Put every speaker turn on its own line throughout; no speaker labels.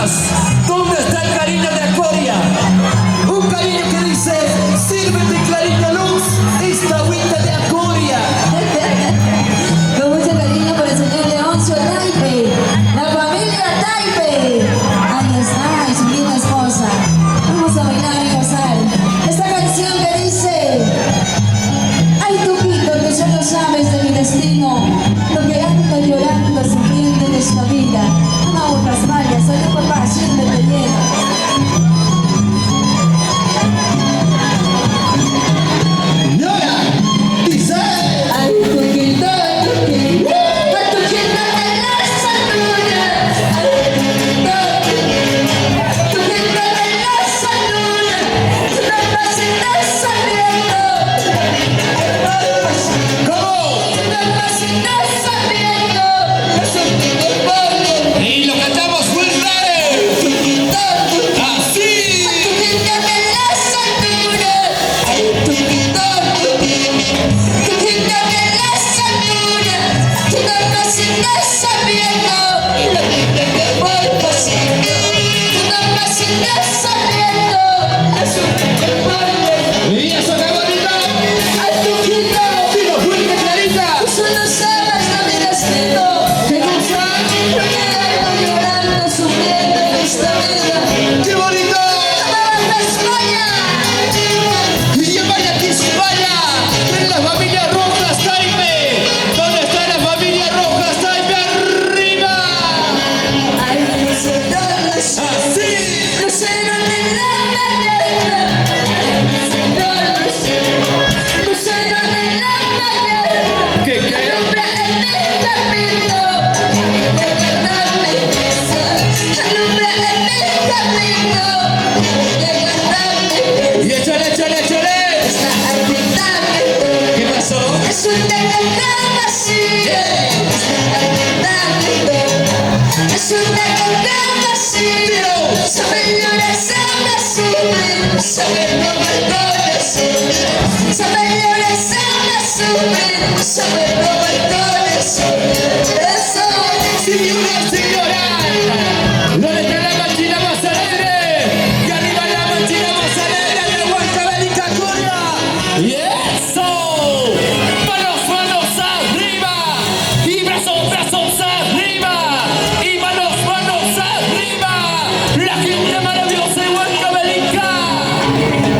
más. ¿Dónde está el cariño de Acoria? Un cariño que dice, sírvete Clarita Luz, esta agüita de Acoria.
Con mucho cariño para el señor Leoncio Taipe, la familia Taipe. Ahí está, y su linda esposa. Vamos a bailar y gozar esta canción que dice: ay, Tuquito, tú solo sabes de mi destino, lo que ando llorando, sufriendo en esta vida. No otras mallas, soy tu papá, siéntete lleno.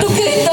Tuquito.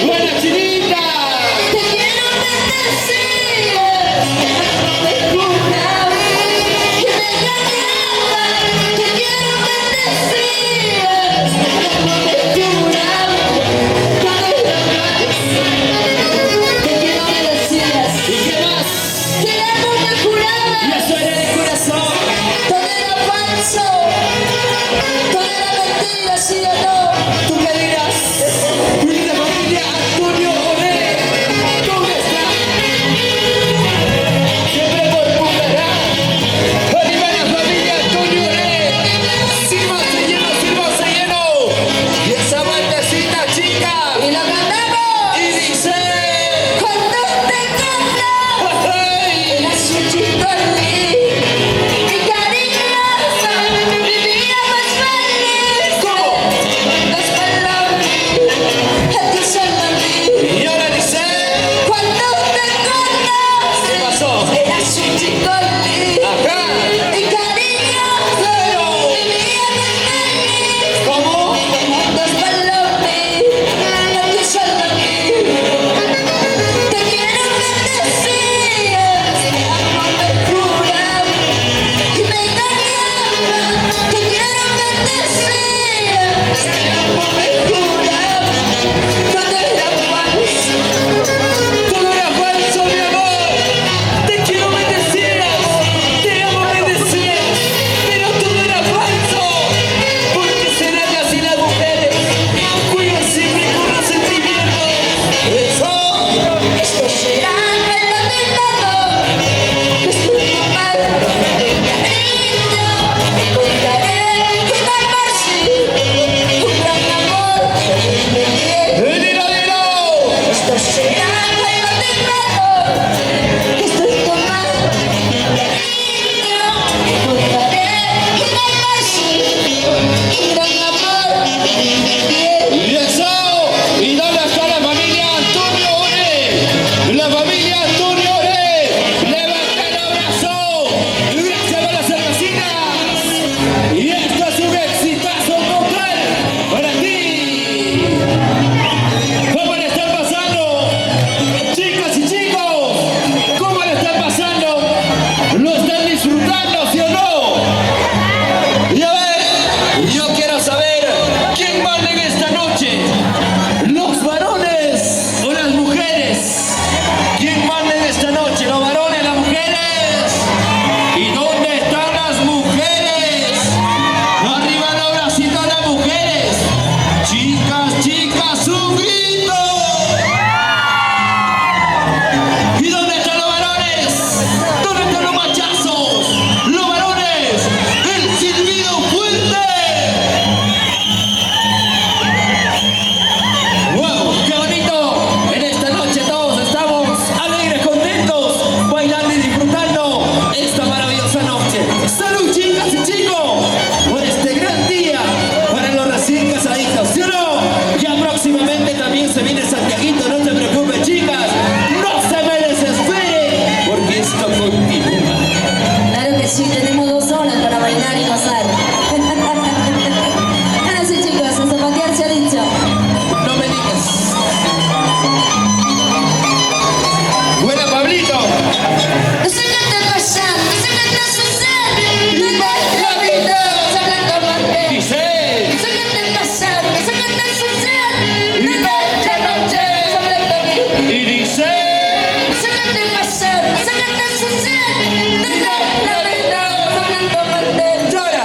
Buena chinita. ¿Y qué más? Me suena el corazón. ¿Tú qué dirás? La familia Antonio Oré, ¿dónde está? Siempre por Pucará. Arriba la familia Antonio Oré. Sírvase lleno. Y esa vueltecita chica.
Y lo cantamos.
Y dice.
Cuando te compras
¡Hey!
el azulcito y cariñosa, mi vida más feliz.
¿Cómo?
Los palabras, a ti solo a mí.
Y ahora dice.
Cuando te
¿Qué
compras
pasó?
el azulcito
Acá.
y cariñosa, mi vida más feliz.
¿Cómo?
Los palabras, a ti solo a mí. Te quiero bendecir, amo me cura y me engañaba. Te quiero bendecir, amo me cura. Todo era falso,
Todo era falso, mi amor. Te quiero bendecir. Te amo bendecir. Pero todo era falso. Porque serán así las mujeres. Cuidan siempre con los sentimientos. Eso.
esto será el atentado. Estoy mal, cariño, te contaré que tal por sí, un gran amor me dio.
Dilo.
Esto será el atentado. Estoy tomando cariño, te contaré que tal por sí, un gran amor me dio.
Y eso. ¿Y dónde está la familia Antonio Oré? La familia Antonio Oré. Levanta el abrazo. Gracias por las cervecinas. Y esto es un exitazo total para ti. ¿Cómo le están pasando? Chicas y chicos, ¿cómo le están pasando? ¿Lo están disfrutando, sí o no? Y a ver, yo quiero saber quién manda en esta noche. ¿Los varones o las mujeres? ¿Quién manda en esta noche? ¿Los varones, las mujeres? ¿Y dónde están las mujeres? Arriba los bracitos las mujeres. Chicas, un grito. ¿Y dónde están los varones? ¿Dónde están los machazos? Los varones, el silbido fuerte. ¡Wow! ¡Qué bonito! En esta noche todos estamos alegres, contentos, bailando y disfrutando esta maravillosa noche. ¡Salud, chicas y chicos! Por este gran día para los recién casaditos, ¿sí o no? Ya próximamente también se viene Santiaguito, no se preocupen, chicas. No se me desesperen, porque esto continúa.
Claro que sí, tenemos 2 horas para bailar y gozar. Ahora sí, chicos, a zapatear se ha dicho.
No me digas. Buena, Pablito.
No sé qué está pasando, no sé qué está sucediendo. No es la vida, se habla como antes.
Dice.
No sé qué está pasando, no sé qué está sucediendo. No es la noche, se habla como
Y dice.
no sé qué está pasando, no sé qué está sucediendo. No es la vida, se habla como antes.
Llora.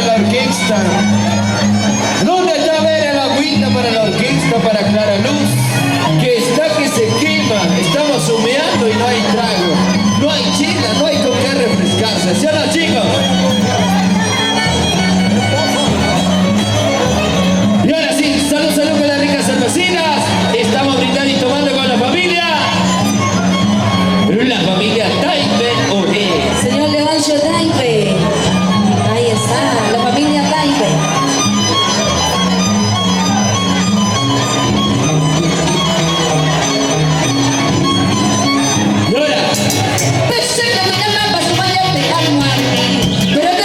para la orquesta. ¿Dónde está a ver el agüita para la orquesta, para Clara Luz? Que está que se quema, estamos humeando y no hay trago. No hay chela, no hay con qué refrescarse. ¿Sí o no, chicos? Y ahora sí, salud, salud con las ricas cervecinas. Estamos brindando y tomando con la familia. La familia Taipe Oré.
Señor Leoncio Taipe. Ahí está, la familia Taipe.
Y ahora,
Pensé que me llamaban para su vaya a pegar muerte, pero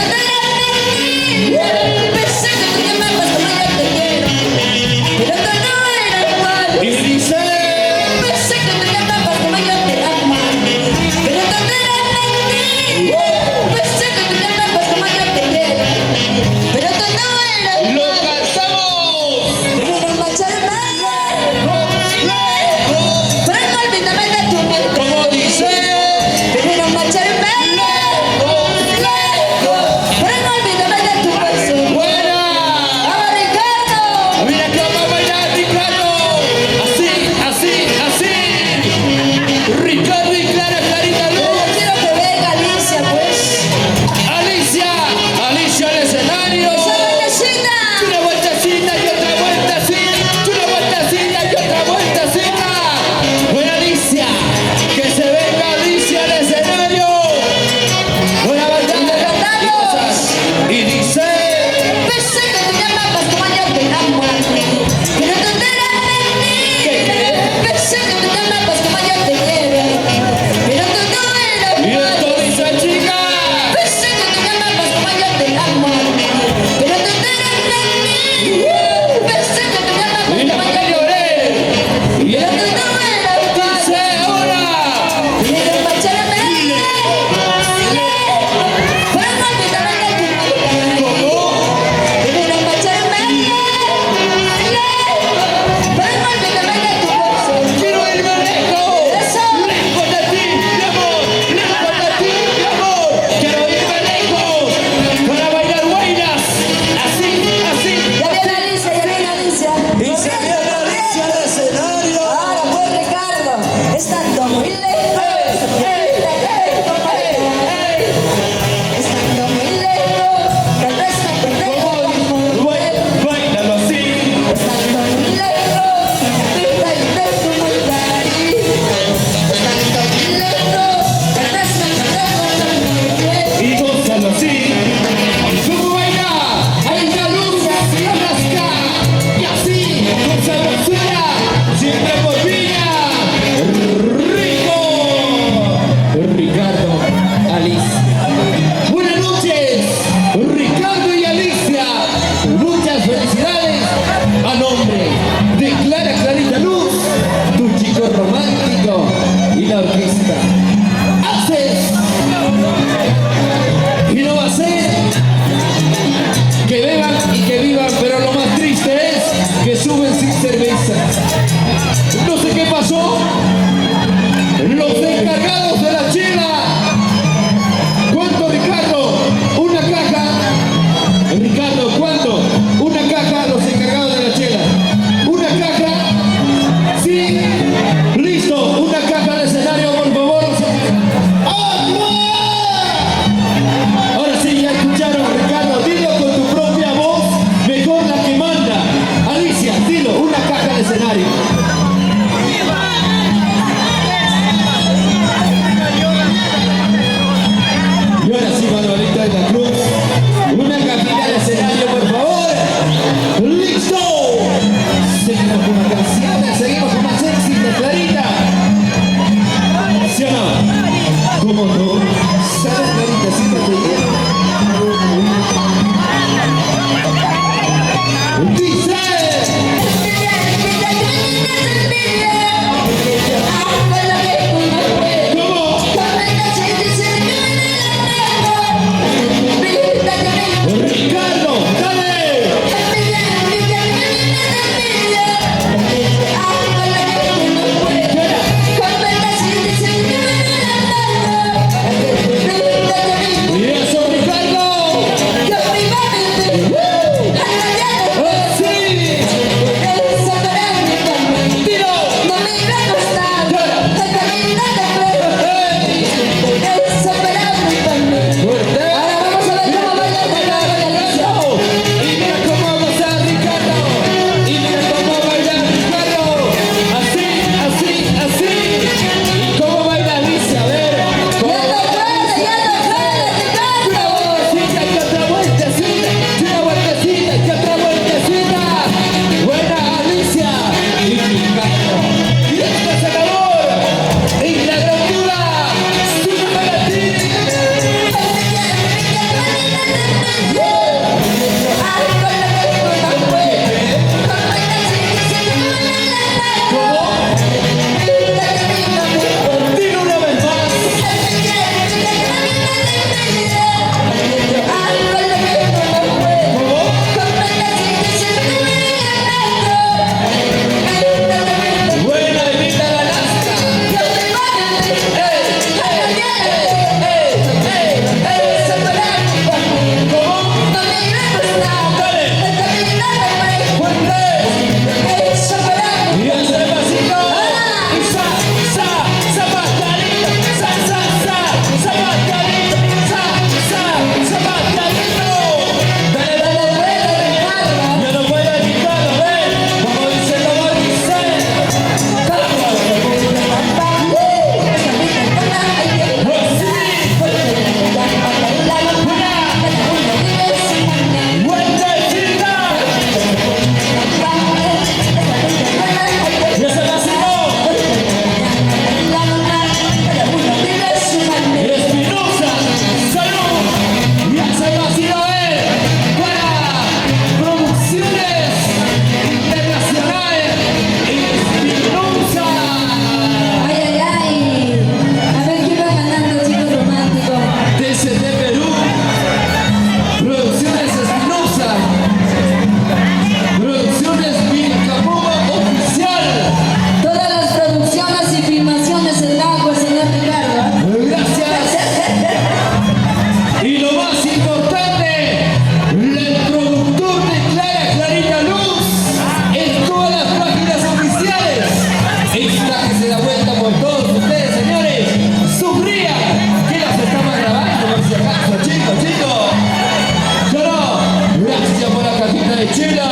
Ana de Chela,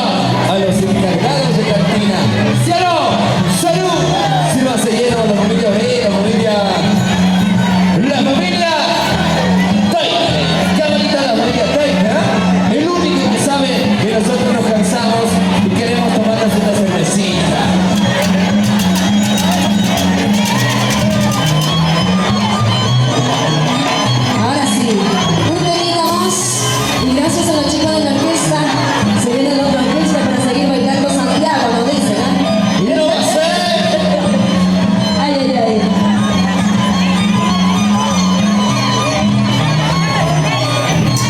a los encargados de cantina. ¡Cielo! ¡Salud! Sírvanse lleno la familia B, la familia Taipe. Qué bonita la familia Taipe, ¿eh? El único que sabe que nosotros nos cansamos y queremos tomarnos una cervecita.
Ahora sí, un temita más. Y gracias a los chicos de la orquesta, se viene la otra orquesta para seguir bailando Santiago, nos dicen, ¿eh?
Y no va a ser.
Ay, ay, ay.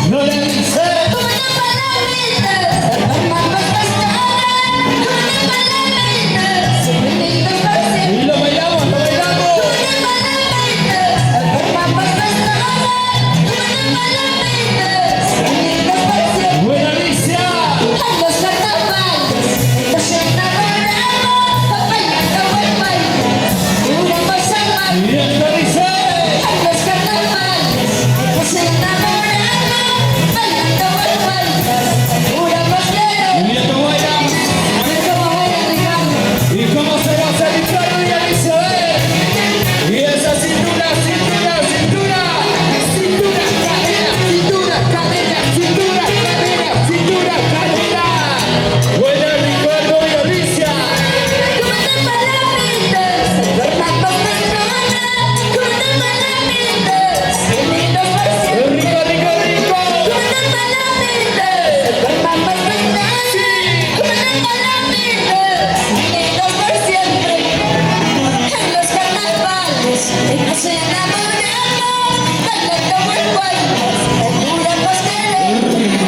No le dice. Y lo bailamos, lo bailamos. Buena Alicia. Y esto dice. Y esto baila. ¿Y cómo se va a hacer el plano? Y Alicia, y esa cintura, cintura, cintura. Cintura, cadera, cintura, cadera, cintura, cadera, cintura, cadera. Buena Ricardo y Alicia. Rico, rico, rico.
Nos enamoramos, bailando muy guayas, juramos querer.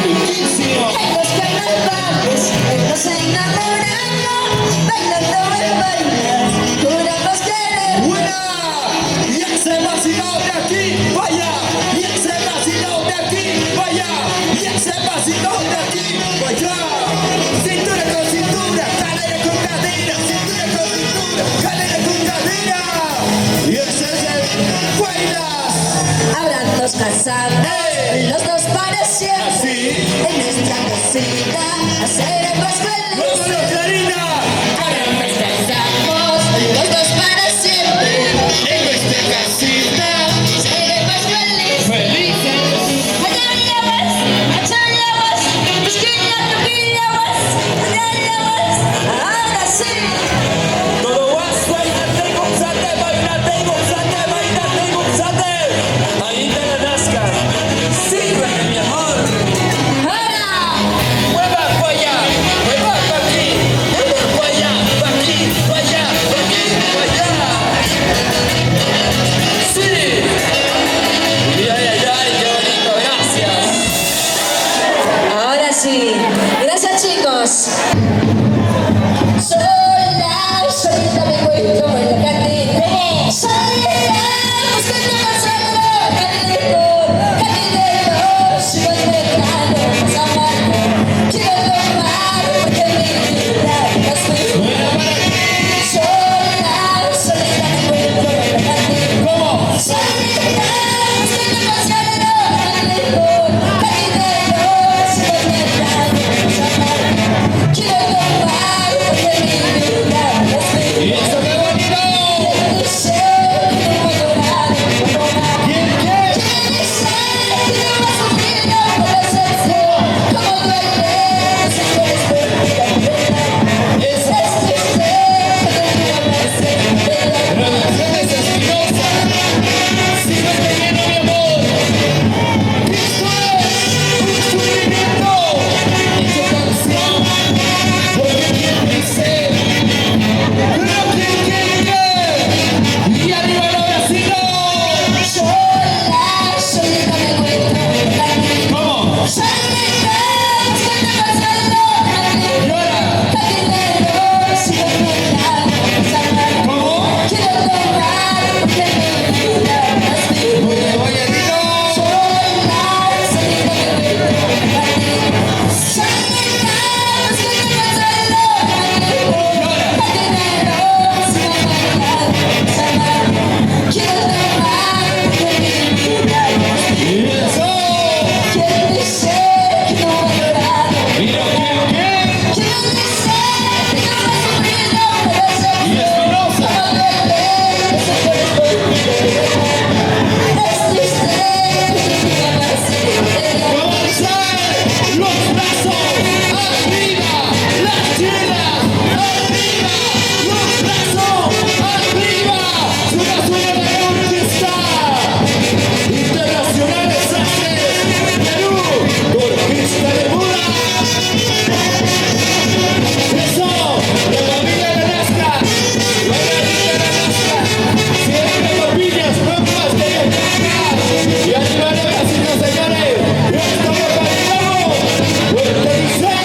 Riquísimo.
En los carnavales nos enamoramos, bailando muy guayas, juramos querer.
Buena. Y ese vacilón de aquí, vaya. Y ese vacilón de aquí, vaya. Y ese vacilón de aquí, vaya. Cintura con cintura, cadera con cadera. Cintura con cintura, cadera con cadera. Y ese es el bailas.
Ahora nos casamos, los dos para siempre.
Así.
En nuestra casita seremos felices.
¡Vámonos, Clarina!
Ahora nos casamos, los dos para siempre.
En nuestra casita,
Seremos felices.
felices.
Ahora sí.
Todo vas, bailate, gozate, bailate, gozate, bailate, gozate. Ahí te la nazcas. Sírvete, mi amor.
Ahora.
Mueva pa' allá, mueva pa' aquí, mueva pa' allá, pa' aquí, pa' allá, pa' aquí, pa' allá. Sí. Y ay, ay, ay, qué bonito, gracias.
Ahora sí. Gracias, chicos. Sola, solita me encuentro en la cantina. Solita, buscando consuelo, cantinero, sigo intentando amarme. Quiero tomar porque mi vida es muy sola, solita me encuentro en la cantina.
¿Cómo?
Solita, buscando consuelo, cantinero, sigo intentando amarme. Quiero tomar
Y arriba, señores, y esto lo bailamos. Fuerte dice.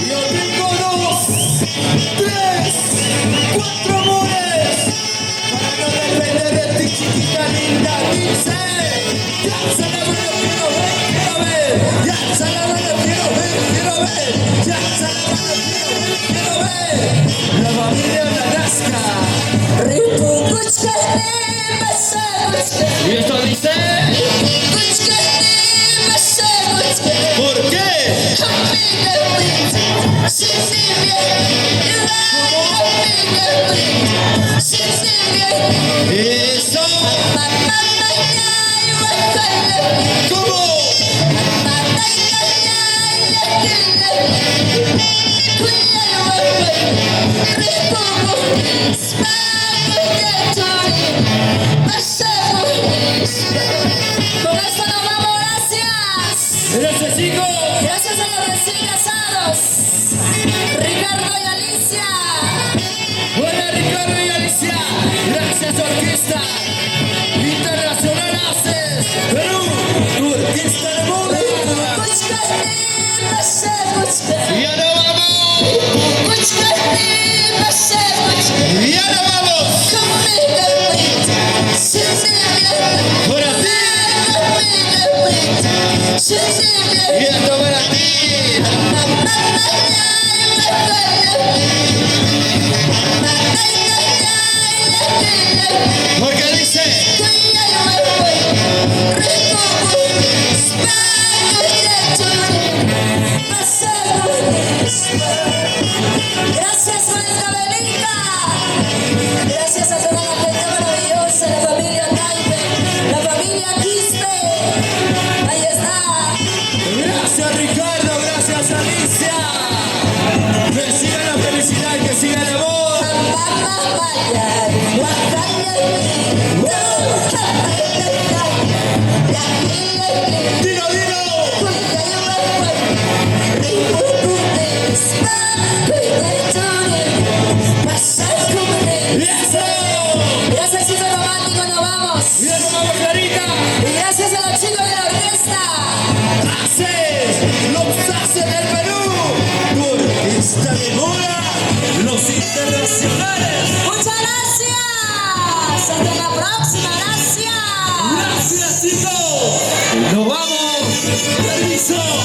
Yo tengo 2, 3, 4 amores para no depender de ti, chiquita linda. Dice, ya se la voy a quiero ver, ya se la voy a quiero ver, ya se la voy a quiero ver. La familia Alaska. Y esto dice, ¿por qué? Eso. ¿Cómo?
Con esto nos vamos, gracias.
Gracias, chicos.
Gracias a los recién casados, Ricardo y Alicia.
Hola, Ricardo y Alicia. Gracias, orquesta internacional Haces Perú, tu orquesta de moda. Y ahora vamos. Y ahora vamos. Para ti. Y esto para ti. Porque dice,
gracias por esta velita. Gracias a toda la gente maravillosa, la familia Taipe, la familia Quispe. Ahí está.
gracias, Ricardo, gracias, Alicia. Que siga la felicidad, que siga el amor. Dilo, dilo. Eso.
Gracias, chicos románticos, nos vamos.
Y ahora vamos, Clarita.
Y gracias a los chicos de la orquesta.
Haces, los haces del Perú. Tu orquesta de moda, los internacionales.
Muchas gracias. Hasta la próxima. Gracias.
Gracias, chicos. Nos vamos. Permiso.